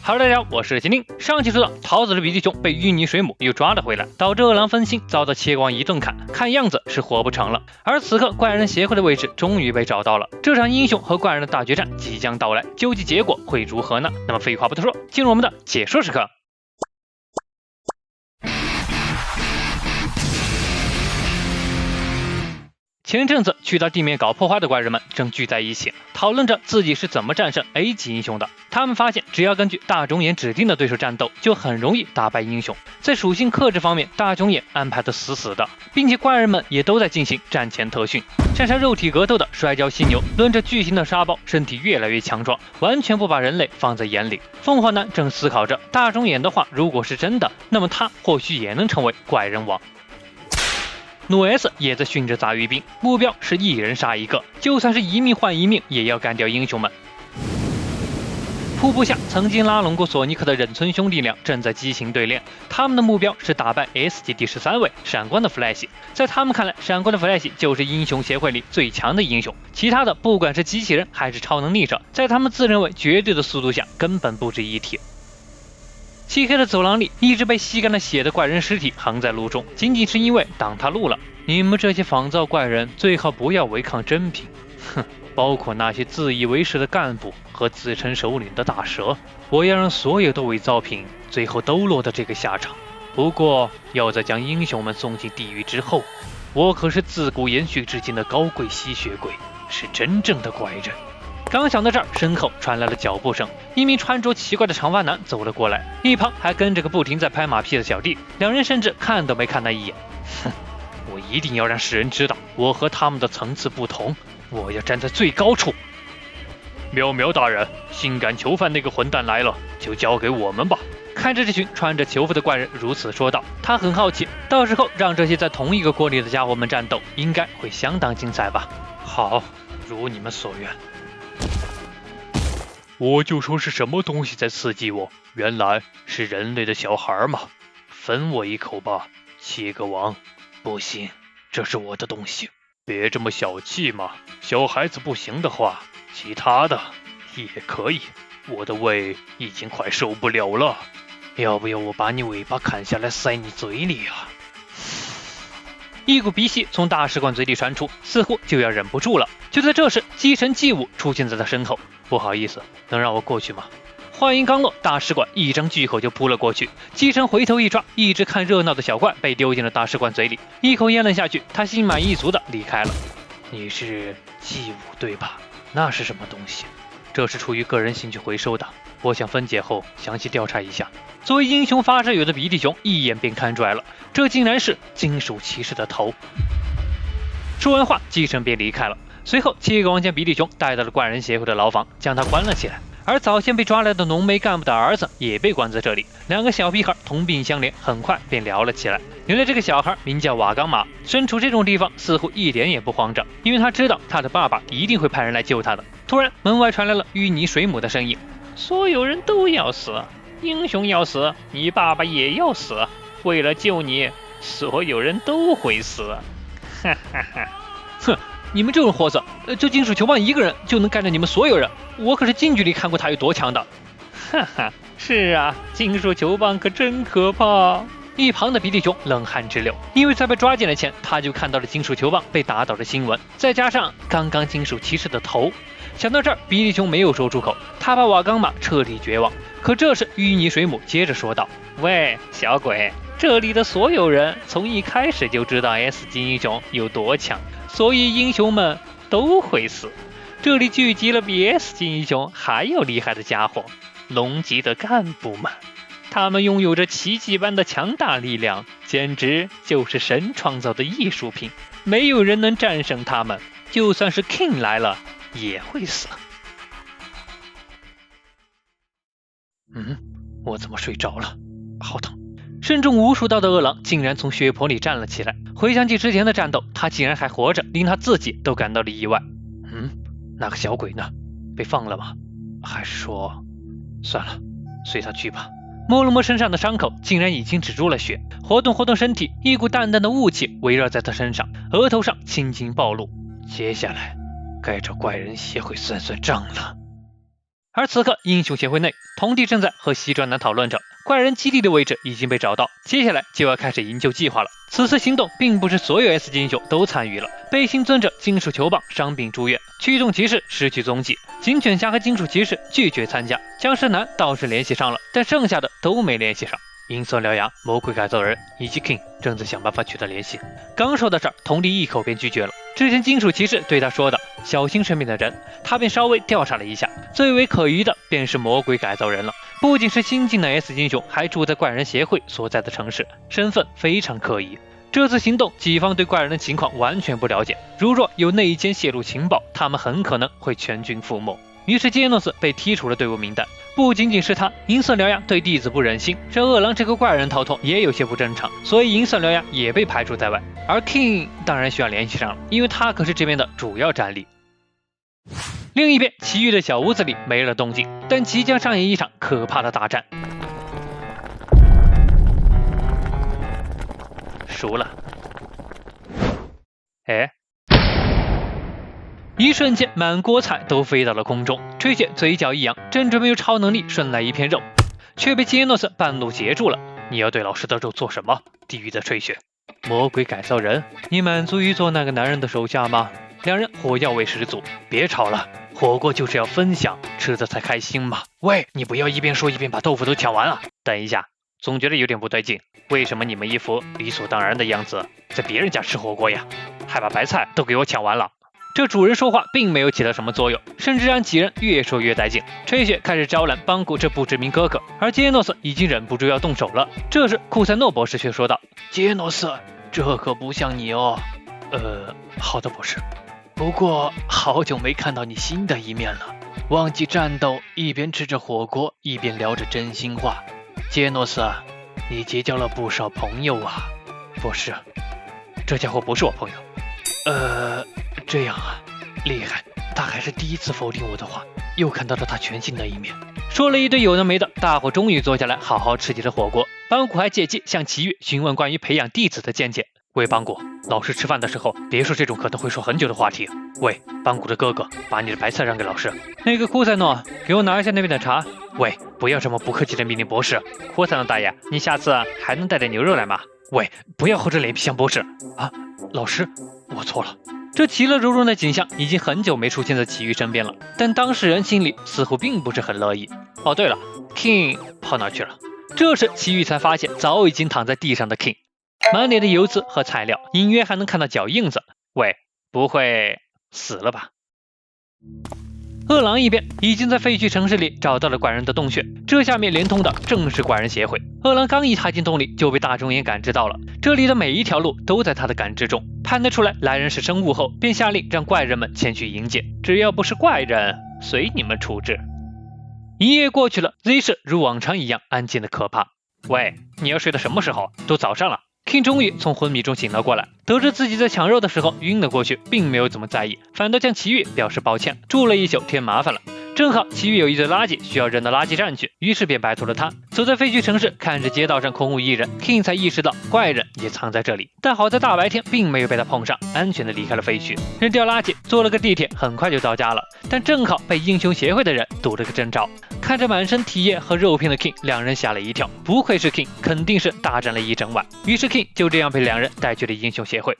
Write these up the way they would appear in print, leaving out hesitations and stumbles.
Hello， 大家好，我是秦宁。上期说到，逃走的比利熊被淤泥水母又抓了回来，导致饿狼分心，遭到切光一顿砍，看样子是活不成了。而此刻，怪人协会的位置终于被找到了，这场英雄和怪人的大决战即将到来，究竟结果会如何呢？那么废话不多说，进入我们的解说时刻。前阵子去到地面搞破坏的怪人们正聚在一起，讨论着自己是怎么战胜 A 级英雄的。他们发现，只要根据大钟眼指定的对手战斗，就很容易打败英雄。在属性克制方面，大钟眼安排得死死的，并且怪人们也都在进行战前特训。擅长肉体格斗的摔跤犀牛，抡着巨型的沙包，身体越来越强壮，完全不把人类放在眼里。凤凰男正思考着，大钟眼的话如果是真的，那么他或许也能成为怪人王。努 S 也在训着杂鱼兵，目标是一人杀一个，就算是一命换一命，也要干掉英雄们。瀑布下曾经拉拢过索尼克的忍村兄弟俩正在激情对练，他们的目标是打败 S 级第13位闪光的 Flash。在他们看来，闪光的 Flash 就是英雄协会里最强的英雄，其他的不管是机器人还是超能力者，在他们自认为绝对的速度下根本不值一提。漆黑的走廊里，一只被吸干了血的怪人尸体横在路中，仅仅是因为挡他路了。你们这些仿造怪人最好不要违抗真品，哼！包括那些自以为是的干部和自称首领的大蛇，我要让所有的伪造品最后都落得这个下场。不过，要在将英雄们送进地狱之后，我可是自古延续至今的高贵吸血鬼，是真正的怪人。刚想到这儿，身后传来了脚步声，一名穿着奇怪的长发男走了过来，一旁还跟着个不停在拍马屁的小弟，两人甚至看都没看他一眼。哼，我一定要让世人知道，我和他们的层次不同，我要站在最高处。苗苗大人，性感囚犯那个混蛋来了，就交给我们吧。看着这群穿着囚服的怪人如此说道，他很好奇，到时候让这些在同一个锅里的家伙们战斗，应该会相当精彩吧。好，如你们所愿。我就说是什么东西在刺激我，原来是人类的小孩嘛！分我一口吧，七个王。不行，这是我的东西，别这么小气嘛。小孩子不行的话，其他的也可以。我的胃已经快受不了了，要不要我把你尾巴砍下来塞你嘴里啊？一股鼻息从大使馆嘴里传出，似乎就要忍不住了。就在这时，姬晨祭舞出现在他身后。不好意思，能让我过去吗？话音刚落，大使馆一张巨口就扑了过去。姬晨回头一抓，一直看热闹的小怪被丢进了大使馆嘴里，一口咽了下去，他心满意足的离开了。你是祭舞对吧？那是什么东西？这是出于个人兴趣回收的，我想分解后详细调查一下。作为英雄发射友的比利熊一眼便看出来了，这竟然是金属骑士的头。说完话，姬晨便离开了。随后，七个王将比利熊带到了怪人协会的牢房，将他关了起来。而早先被抓来的浓眉干部的儿子也被关在这里。两个小屁孩同病相怜，很快便聊了起来。原来这个小孩名叫瓦岗马，身处这种地方似乎一点也不慌张，因为他知道他的爸爸一定会派人来救他的。突然，门外传来了淤泥水母的声音：“所有人都要死，英雄要死，你爸爸也要死。为了救你，所有人都会死。”哈哈哈！哼！你们这种货色，就金属球棒一个人就能干掉你们所有人，我可是近距离看过他有多强的。哈哈，是啊，金属球棒可真可怕。一旁的比利熊冷汗直流，因为在被抓进来前，他就看到了金属球棒被打倒的新闻，再加上刚刚金属骑士的头。想到这儿，比利熊没有说出口，他怕瓦岗马彻底绝望。可这时淤泥水母接着说道：“喂，小鬼，这里的所有人从一开始就知道 S 级英雄有多强。所以英雄们都会死，这里聚集了比 S 级英雄还要厉害的家伙，龙级的干部们，他们拥有着奇迹般的强大力量，简直就是神创造的艺术品，没有人能战胜他们，就算是 King 来了也会死。我怎么睡着了？好疼！身中无数刀的饿狼竟然从血泊里站了起来，回想起之前的战斗，他竟然还活着，令他自己都感到了意外。那个小鬼呢？被放了吗？还是说……算了，随他去吧。摸了摸身上的伤口，竟然已经止住了血。活动活动身体，一股淡淡的雾气围绕在他身上，额头上青筋暴露。接下来该找怪人协会算算账了。而此刻，英雄协会内，童弟正在和西装男讨论着，怪人基地的位置已经被找到，接下来就要开始营救计划了。此次行动并不是所有 S 级英雄都参与了，背心尊者、金属球棒伤病住院，驱动骑士失去踪迹，警犬侠和金属骑士拒绝参加，僵尸男倒是联系上了，但剩下的都没联系上。银色獠牙、魔鬼改造人以及 King 正在想办法取得联系。刚说到这儿，童弟一口便拒绝了。之前金属骑士对他说的小心身边的人，他便稍微调查了一下，最为可疑的便是魔鬼改造人了。不仅是新晋的 S 英雄，还住在怪人协会所在的城市，身份非常可疑。这次行动，己方对怪人的情况完全不了解，如若有内奸泄露情报，他们很可能会全军覆没。于是杰诺斯被踢出了队伍名单。不仅仅是他，银色獠牙对弟子不忍心，这饿狼这个怪人逃脱也有些不正常，所以银色獠牙也被排除在外。而 King 当然需要联系上了，因为他可是这边的主要战力。另一边，奇遇的小屋子里没了动静，但即将上演一场可怕的大战。输了。哎，一瞬间，满锅菜都飞到了空中。吹雪嘴角一扬，正准备用超能力顺来一片肉，却被杰诺斯半路截住了。你要对老师的肉做什么？地狱的吹雪，魔鬼改造人，你满足于做那个男人的手下吗？两人火药味十足，别吵了，火锅就是要分享，吃的才开心嘛。喂，你不要一边说一边把豆腐都抢完了。等一下，总觉得有点不对劲，为什么你们一副理所当然的样子，在别人家吃火锅呀？还把白菜都给我抢完了。这主人说话并没有起到什么作用，甚至让几人越说越带劲。吹雪开始招揽邦古这不知名哥哥，而杰诺斯已经忍不住要动手了。这时库塞诺博士却说道：杰诺斯，这可不像你哦。好的博士，不过好久没看到你新的一面了，忘记战斗，一边吃着火锅一边聊着真心话。杰诺斯，你结交了不少朋友啊。博士，这家伙不是我朋友。这样啊，厉害，他还是第一次否定我的话，又看到了他全新的一面。说了一堆有的没的，大伙终于坐下来好好吃起了火锅。邦古还借机向奇遇询问关于培养弟子的见解。喂，邦古，老师吃饭的时候别说这种可能会说很久的话题。喂，邦古的哥哥，把你的白菜让给老师。那个库塞诺，给我拿一下那边的茶。喂，不要这么不客气的命令博士。库塞诺大爷，你下次还能带点牛肉来吗？喂，不要厚着脸皮向博士啊！老师，我错了。这其乐融融的景象已经很久没出现在奇遇身边了，但当事人心里似乎并不是很乐意。哦，对了 ，King 跑哪去了？这时奇遇才发现早已经躺在地上的 King， 满脸的油渍和材料，隐约还能看到脚印子。喂，不会死了吧？饿狼一边已经在废墟城市里找到了怪人的洞穴，这下面连通的正是怪人协会。饿狼刚一踏进洞里就被大众眼感知到了，这里的每一条路都在他的感知中，判得出来来人是生物后，便下令让怪人们前去迎接，只要不是怪人，随你们处置。一夜过去了 ，Z 市如往常一样安静的可怕。喂，你要睡到什么时候？都早上了。King 终于从昏迷中醒了过来，得知自己在抢肉的时候晕了过去，并没有怎么在意，反倒向奇遇表示抱歉，住了一宿添麻烦了。正好奇遇有一堆垃圾需要扔到垃圾站去，于是便拜托了他。走在废墟城市，看着街道上空无一人， King 才意识到怪人也藏在这里，但好在大白天并没有被他碰上，安全的离开了废墟，扔掉垃圾，坐了个地铁，很快就到家了。但正好被英雄协会的人堵了个正着，看着满身体液和肉片的 King， 两人吓了一跳，不愧是 King， 肯定是大战了一整晚。于是 King 就这样被两人带去了英雄协会。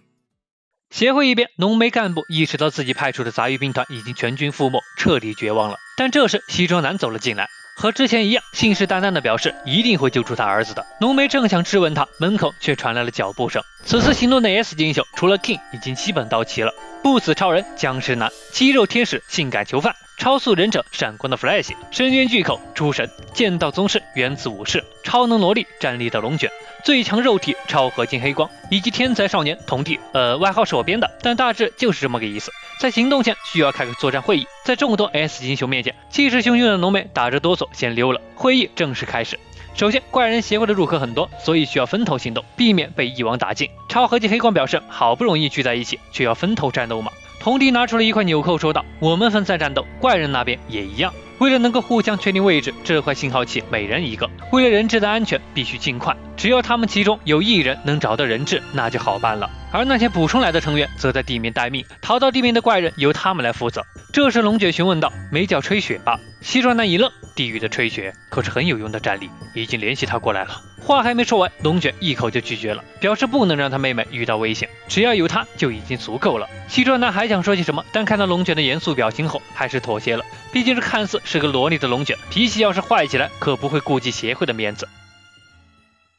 协会一边，浓眉干部意识到自己派出的杂鱼兵团已经全军覆没，彻底绝望了。但这时西装男走了进来，和之前一样，信誓旦旦地表示一定会救出他儿子的。浓眉正想质问他，门口却传来了脚步声。此次行动的 S 级英雄除了 King 已经基本到齐了，不死超人、僵尸男、肌肉天使、性感囚犯、超速忍者、闪光的 Flash、深渊巨口、诸神、剑道宗师、原子武士、超能萝莉、站立的龙卷、最强肉体、超合金黑光，以及天才少年童弟，外号是我编的，但大致就是这么个意思。在行动前需要开个作战会议，在众多 S 级英雄面前，气势汹汹的浓眉打着哆嗦先溜了。会议正式开始。首先，怪人协会的入口很多，所以需要分头行动，避免被一网打尽。超合金黑光表示，好不容易聚在一起，却要分头战斗吗？童弟拿出了一块纽扣，说道：“我们分散战斗，怪人那边也一样。为了能够互相确定位置，这块信号器每人一个。为了人质的安全，必须尽快。只要他们其中有一人能找到人质，那就好办了。而那些补充来的成员则在地面待命，逃到地面的怪人由他们来负责。这时龙卷询问道：“没叫吹雪吧？”西装男一愣，地狱的吹雪可是很有用的战力，已经联系他过来了。话还没说完，龙卷一口就拒绝了，表示不能让他妹妹遇到危险，只要有他就已经足够了。西装男还想说些什么，但看到龙卷的严肃表情后，还是妥协了。毕竟这看似是个萝莉的龙卷，脾气要是坏起来，可不会顾及协会的面子。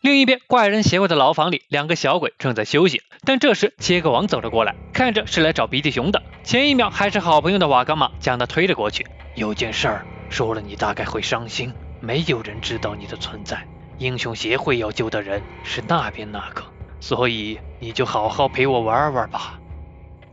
另一边，怪人协会的牢房里，两个小鬼正在休息。但这时，切格王走了过来，看着是来找鼻涕熊的。前一秒还是好朋友的瓦岗马将他推了过去。有件事儿说了，你大概会伤心。没有人知道你的存在，英雄协会要救的人是那边那个，所以你就好好陪我玩玩吧。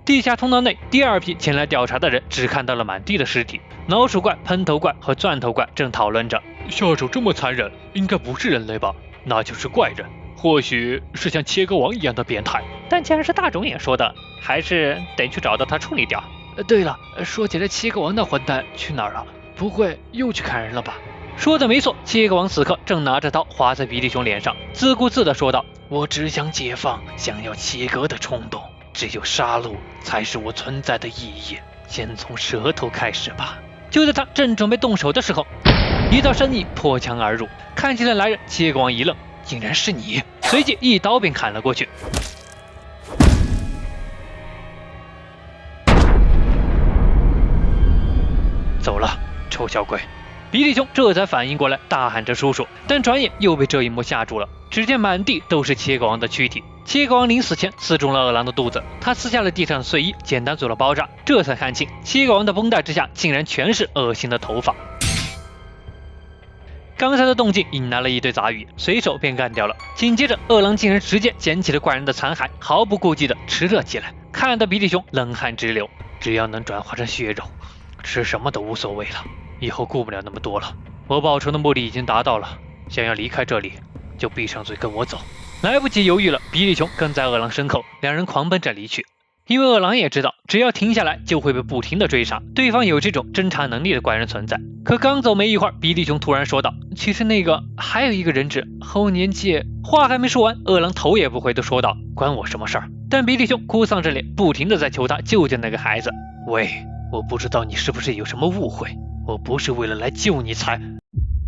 地下通道内，第二批前来调查的人只看到了满地的尸体，老鼠怪、喷头怪和钻头怪正讨论着，下手这么残忍，应该不是人类吧？那就是怪人，或许是像切割王一样的变态。但既然是大肿眼说的，还是得去找到他处理掉。对了，说起来，切割王那混蛋去哪儿了？不会又去砍人了吧？说的没错，切割王此刻正拿着刀划在比利熊脸上，自顾自地说道：“我只想解放想要切割的冲动，只有杀戮才是我存在的意义。先从舌头开始吧。”就在他正准备动手的时候，一道身影破墙而入，看起来来人，切割王一愣，竟然是你！随即一刀便砍了过去。走了，臭小鬼！比利熊这才反应过来，大喊着叔叔，但转眼又被这一幕吓住了。只见满地都是切割王的躯体，切割王临死前刺中了饿狼的肚子，他撕下了地上的碎衣，简单做了包扎，这才看清切割王的绷带之下竟然全是恶心的头发。刚才的动静引来了一堆杂鱼，随手便干掉了。紧接着，饿狼竟然直接捡起了怪人的残骸，毫不顾忌地吃了起来，看得比利熊冷汗直流。只要能转化成血肉，吃什么都无所谓了。以后顾不了那么多了，我报仇的目的已经达到了，想要离开这里，就闭上嘴跟我走。来不及犹豫了，比利熊跟在饿狼身后，两人狂奔着离去。因为饿狼也知道，只要停下来就会被不停的追杀，对方有这种侦查能力的怪人存在。可刚走没一会儿，比利熊突然说道：“其实那个还有一个人质和我年纪……”话还没说完，饿狼头也不回的说道：“关我什么事儿？”但比利熊哭丧着脸，不停的在求他救救那个孩子。喂，我不知道你是不是有什么误会，我不是为了来救你才……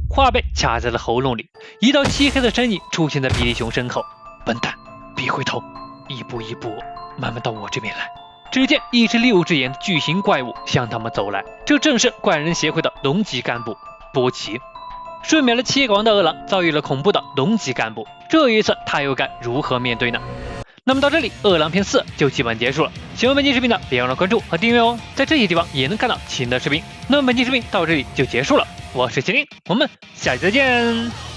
话被卡在了喉咙里，一道漆黑的身影出现在比利熊身后。笨蛋，别回头，一步一步慢慢到我这边来。只见一只6只眼的巨型怪物向他们走来，这正是怪人协会的龙级干部波奇。瞬秒了切割王的饿狼遭遇了恐怖的龙级干部，这一次他又该如何面对呢？那么到这里，饿狼篇4就基本结束了。喜欢本期视频的别忘了关注和订阅哦，在这些地方也能看到新的视频。那么本期视频到这里就结束了，我是麒麟，我们下期再见。